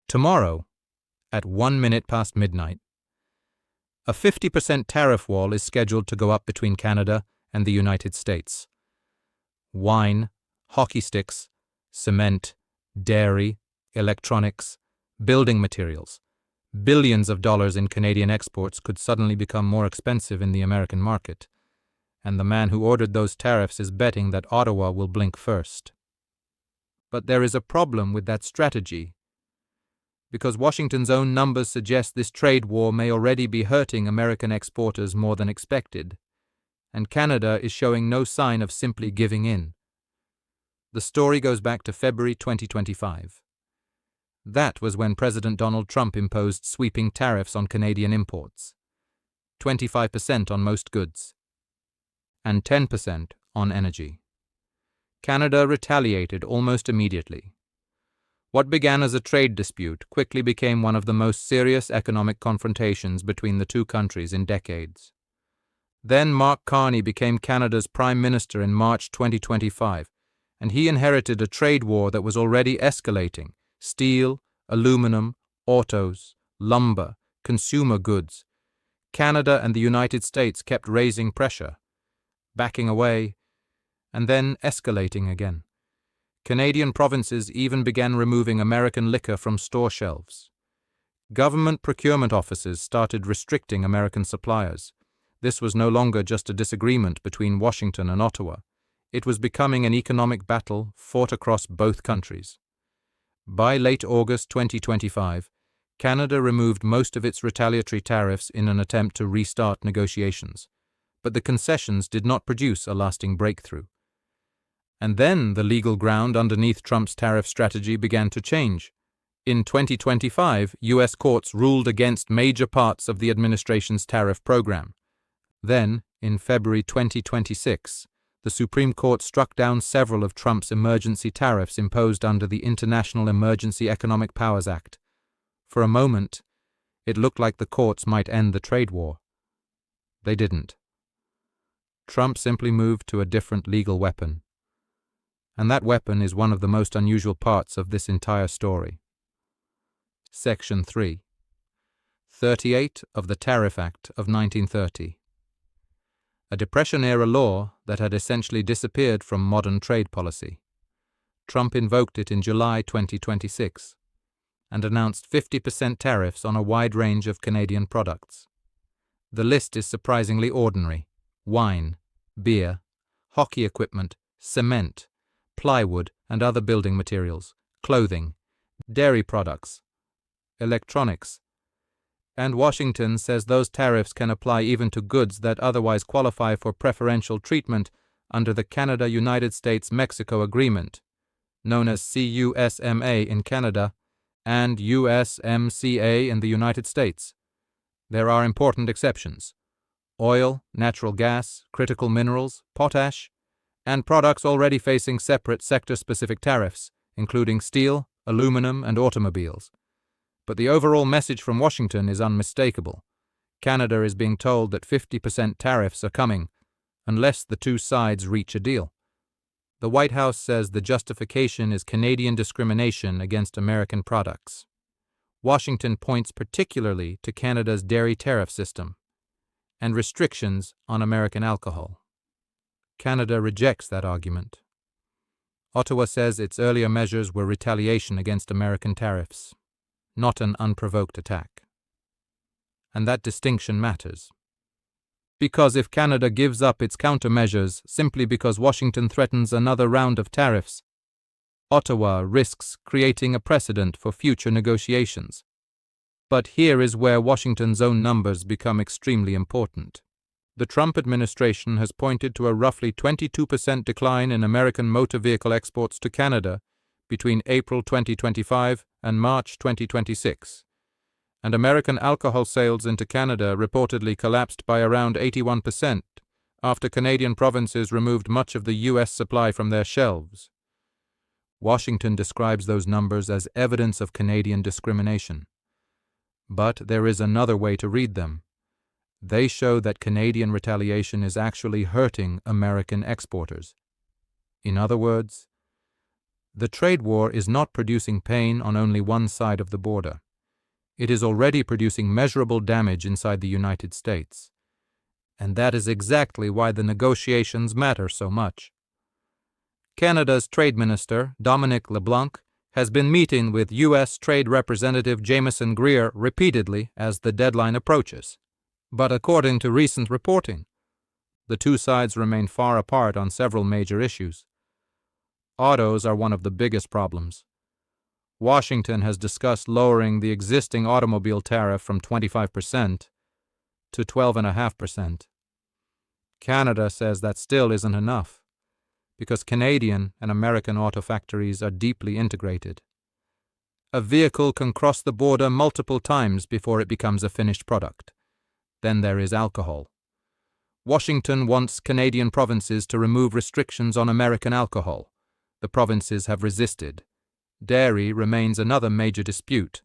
Tomorrow, at 1 minute past midnight, a 50% tariff wall is scheduled to go up between Canada and the United States. Wine, hockey sticks, cement, dairy, electronics, building materials, billions of dollars in Canadian exports could suddenly become more expensive in the American market, and the man who ordered those tariffs is betting that Ottawa will blink first. But there is a problem with that strategy, because Washington's own numbers suggest this trade war may already be hurting American exporters more than expected, and Canada is showing no sign of simply giving in. The story goes back to February 2025. That was when President Donald Trump imposed sweeping tariffs on Canadian imports, 25% on most goods, and 10% on energy. Canada retaliated almost immediately. What began as a trade dispute quickly became one of the most serious economic confrontations between the two countries in decades. Then Mark Carney became Canada's Prime Minister in March 2025, and he inherited a trade war that was already escalating: steel, aluminum, autos, lumber, consumer goods. Canada and the United States kept raising pressure, backing away, and then escalating again. Canadian provinces even began removing American liquor from store shelves. Government procurement offices started restricting American suppliers. This was no longer just a disagreement between Washington and Ottawa. It was becoming an economic battle fought across both countries. By late August 2025, Canada removed most of its retaliatory tariffs in an attempt to restart negotiations, but the concessions did not produce a lasting breakthrough. And then the legal ground underneath Trump's tariff strategy began to change. In 2025, U.S. courts ruled against major parts of the administration's tariff program. Then, in February 2026, the Supreme Court struck down several of Trump's emergency tariffs imposed under the International Emergency Economic Powers Act. For a moment, it looked like the courts might end the trade war. They didn't. Trump simply moved to a different legal weapon. And that weapon is one of the most unusual parts of this entire story. Section 3. 38 of the Tariff Act of 1930. A Depression-era law that had essentially disappeared from modern trade policy. Trump invoked it in July 2026 and announced 50% tariffs on a wide range of Canadian products. The list is surprisingly ordinary: wine, beer, hockey equipment, cement, plywood and other building materials, clothing, dairy products, electronics. And Washington says those tariffs can apply even to goods that otherwise qualify for preferential treatment under the Canada-United States-Mexico Agreement, known as CUSMA in Canada and USMCA in the United States. There are important exceptions: oil, natural gas, critical minerals, potash, and products already facing separate sector-specific tariffs, including steel, aluminum, and automobiles. But the overall message from Washington is unmistakable. Canada is being told that 50% tariffs are coming, unless the two sides reach a deal. The White House says the justification is Canadian discrimination against American products. Washington points particularly to Canada's dairy tariff system and restrictions on American alcohol. Canada rejects that argument. Ottawa says its earlier measures were retaliation against American tariffs, not an unprovoked attack. And that distinction matters. Because if Canada gives up its countermeasures simply because Washington threatens another round of tariffs, Ottawa risks creating a precedent for future negotiations. But here is where Washington's own numbers become extremely important. The Trump administration has pointed to a roughly 22% decline in American motor vehicle exports to Canada between April 2025 and March 2026, and American alcohol sales into Canada reportedly collapsed by around 81% after Canadian provinces removed much of the U.S. supply from their shelves. Washington describes those numbers as evidence of Canadian discrimination. But there is another way to read them. They show that Canadian retaliation is actually hurting American exporters. In other words, The trade war is not producing pain on only one side of the border. It is already producing measurable damage inside the United States. And that is exactly why the negotiations matter so much. Canada's Trade Minister, Dominic LeBlanc, has been meeting with U.S. Trade Representative Jameson Greer repeatedly as the deadline approaches. But according to recent reporting, the two sides remain far apart on several major issues. Autos are one of the biggest problems. Washington has discussed lowering the existing automobile tariff from 25% to 12.5%. Canada says that still isn't enough, because Canadian and American auto factories are deeply integrated. A vehicle can cross the border multiple times before it becomes a finished product. Then there is alcohol. Washington wants Canadian provinces to remove restrictions on American alcohol. The provinces have resisted. Dairy remains another major dispute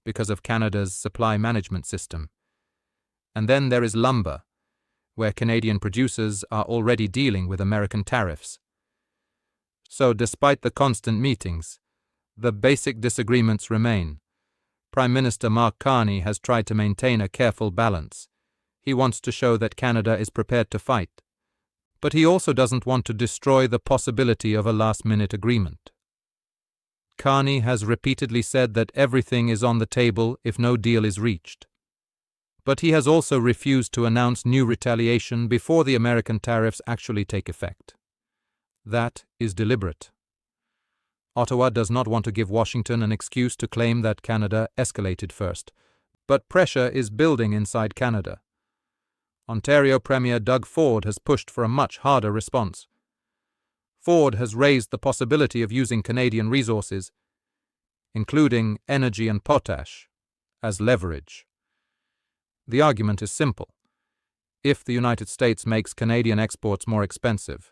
because of Canada's supply management system. And then there is lumber, where Canadian producers are already dealing with American tariffs. So despite the constant meetings, the basic disagreements remain. Prime Minister Mark Carney has tried to maintain a careful balance. He wants to show that Canada is prepared to fight. But he also doesn't want to destroy the possibility of a last-minute agreement. Carney has repeatedly said that everything is on the table if no deal is reached. But he has also refused to announce new retaliation before the American tariffs actually take effect. That is deliberate. Ottawa does not want to give Washington an excuse to claim that Canada escalated first, but pressure is building inside Canada. Ontario Premier Doug Ford has pushed for a much harder response. Ford has raised the possibility of using Canadian resources, including energy and potash, as leverage. The argument is simple. If the United States makes Canadian exports more expensive,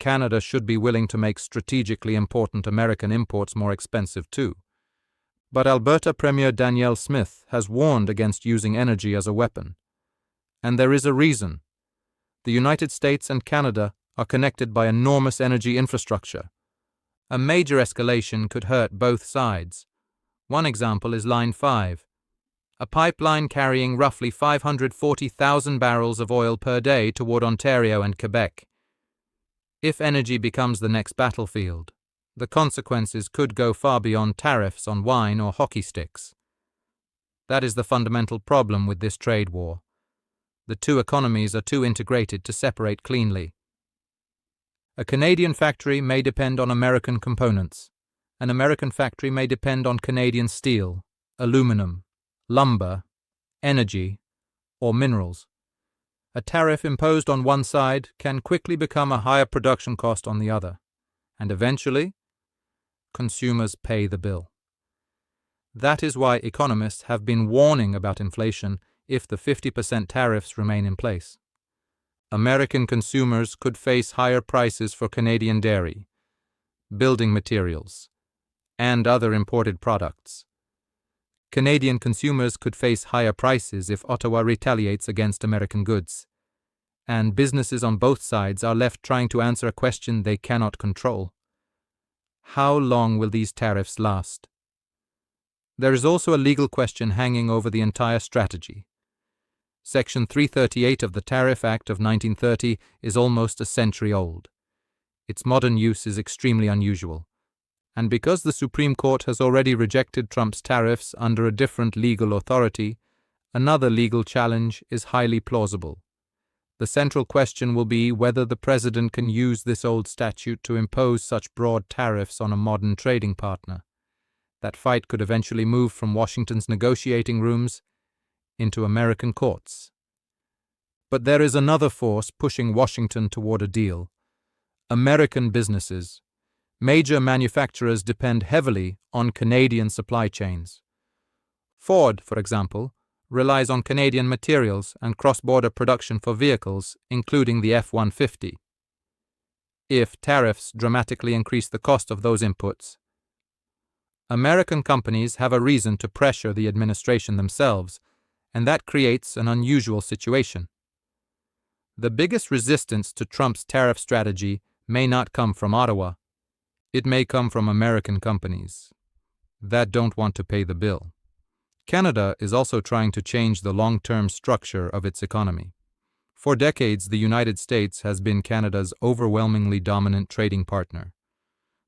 Canada should be willing to make strategically important American imports more expensive too. But Alberta Premier Danielle Smith has warned against using energy as a weapon. And there is a reason. The United States and Canada are connected by enormous energy infrastructure. A major escalation could hurt both sides. One example is Line 5, a pipeline carrying roughly 540,000 barrels of oil per day toward Ontario and Quebec. If energy becomes the next battlefield, the consequences could go far beyond tariffs on wine or hockey sticks. That is the fundamental problem with this trade war. The two economies are too integrated to separate cleanly. A Canadian factory may depend on American components. An American factory may depend on Canadian steel, aluminum, lumber, energy, or minerals. A tariff imposed on one side can quickly become a higher production cost on the other, and eventually, consumers pay the bill. That is why economists have been warning about inflation if the 50% tariffs remain in place. American consumers could face higher prices for Canadian dairy, building materials, and other imported products. Canadian consumers could face higher prices if Ottawa retaliates against American goods, and businesses on both sides are left trying to answer a question they cannot control. How long will these tariffs last? There is also a legal question hanging over the entire strategy. Section 338 of the Tariff Act of 1930 is almost a century old. Its modern use is extremely unusual. And because the Supreme Court has already rejected Trump's tariffs under a different legal authority, another legal challenge is highly plausible. The central question will be whether the president can use this old statute to impose such broad tariffs on a modern trading partner. That fight could eventually move from Washington's negotiating rooms into American courts. But there is another force pushing Washington toward a deal. American businesses. Major manufacturers depend heavily on Canadian supply chains. Ford, for example, relies on Canadian materials and cross-border production for vehicles, including the F-150. If tariffs dramatically increase the cost of those inputs, American companies have a reason to pressure the administration themselves, and that creates an unusual situation. The biggest resistance to Trump's tariff strategy may not come from Ottawa. It may come from American companies that don't want to pay the bill. Canada is also trying to change the long-term structure of its economy. For decades, the United States has been Canada's overwhelmingly dominant trading partner.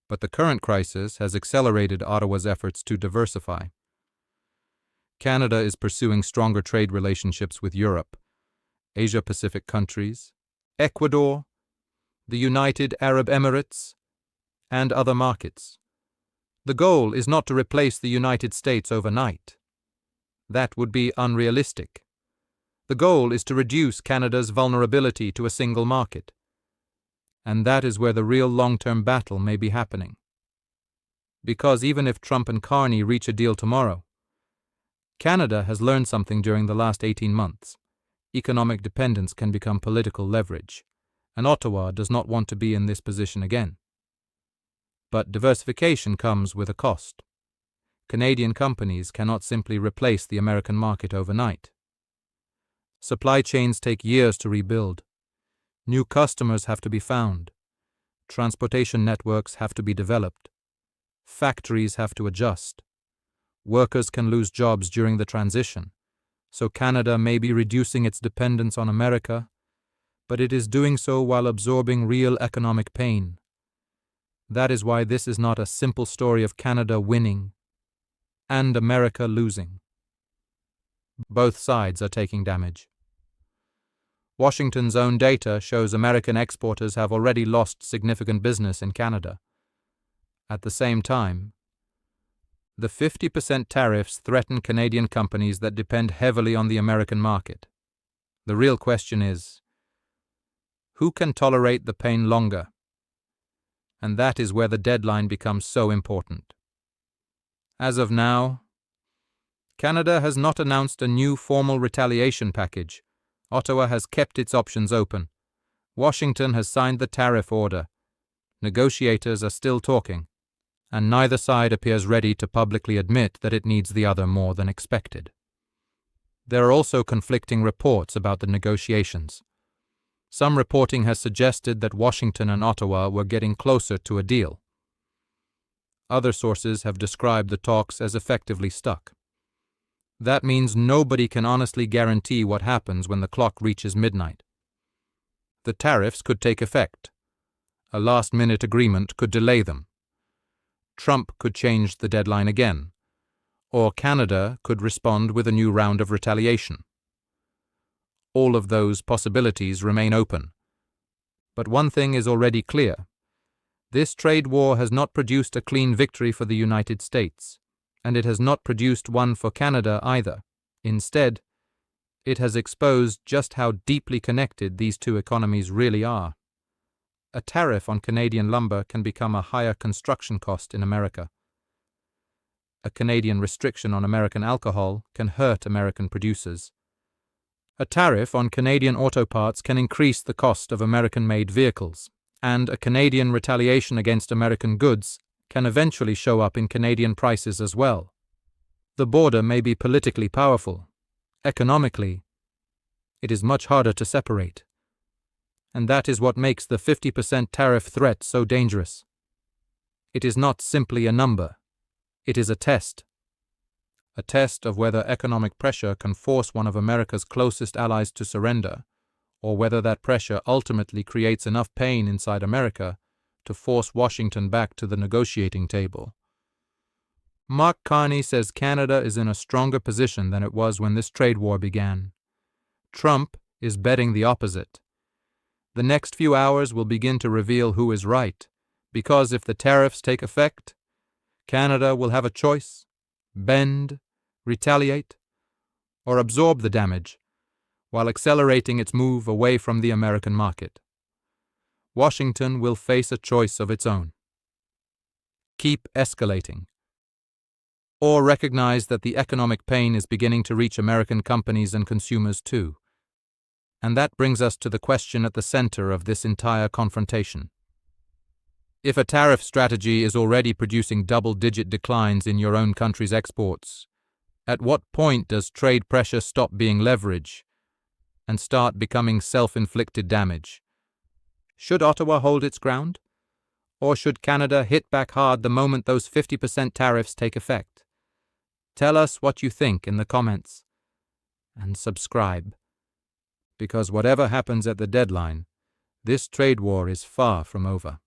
But the current crisis has accelerated Ottawa's efforts to diversify. Canada is pursuing stronger trade relationships with Europe, Asia-Pacific countries, Ecuador, the United Arab Emirates, and other markets. The goal is not to replace the United States overnight. That would be unrealistic. The goal is to reduce Canada's vulnerability to a single market. And that is where the real long-term battle may be happening. Because even if Trump and Carney reach a deal tomorrow, Canada has learned something during the last 18 months. Economic dependence can become political leverage, and Ottawa does not want to be in this position again. But diversification comes with a cost. Canadian companies cannot simply replace the American market overnight. Supply chains take years to rebuild. New customers have to be found. Transportation networks have to be developed. Factories have to adjust. Workers can lose jobs during the transition, so Canada may be reducing its dependence on America, but it is doing so while absorbing real economic pain. That is why this is not a simple story of Canada winning and America losing. Both sides are taking damage. Washington's own data shows American exporters have already lost significant business in Canada. At the same time, the 50% tariffs threaten Canadian companies that depend heavily on the American market. The real question is, who can tolerate the pain longer? And that is where the deadline becomes so important. As of now, Canada has not announced a new formal retaliation package. Ottawa has kept its options open. Washington has signed the tariff order. Negotiators are still talking, and neither side appears ready to publicly admit that it needs the other more than expected. There are also conflicting reports about the negotiations. Some reporting has suggested that Washington and Ottawa were getting closer to a deal. Other sources have described the talks as effectively stuck. That means nobody can honestly guarantee what happens when the clock reaches midnight. The tariffs could take effect. A last-minute agreement could delay them. Trump could change the deadline again, or Canada could respond with a new round of retaliation. All of those possibilities remain open. But one thing is already clear. This trade war has not produced a clean victory for the United States, and it has not produced one for Canada either. Instead, it has exposed just how deeply connected these two economies really are. A tariff on Canadian lumber can become a higher construction cost in America. A Canadian restriction on American alcohol can hurt American producers. A tariff on Canadian auto parts can increase the cost of American-made vehicles, and a Canadian retaliation against American goods can eventually show up in Canadian prices as well. The border may be politically powerful. Economically, it is much harder to separate. And that is what makes the 50% tariff threat so dangerous. It is not simply a number. It is a test. A test of whether economic pressure can force one of America's closest allies to surrender, or whether that pressure ultimately creates enough pain inside America to force Washington back to the negotiating table. Mark Carney says Canada is in a stronger position than it was when this trade war began. Trump is betting the opposite. The next few hours will begin to reveal who is right, because if the tariffs take effect, Canada will have a choice: bend, retaliate, or absorb the damage, while accelerating its move away from the American market. Washington will face a choice of its own. Keep escalating, or recognize that the economic pain is beginning to reach American companies and consumers too. And that brings us to the question at the center of this entire confrontation. If a tariff strategy is already producing double-digit declines in your own country's exports, at what point does trade pressure stop being leverage and start becoming self-inflicted damage? Should Ottawa hold its ground, Or should Canada hit back hard the moment those 50% tariffs take effect? Tell us what you think in the comments. And subscribe. Because whatever happens at the deadline, this trade war is far from over.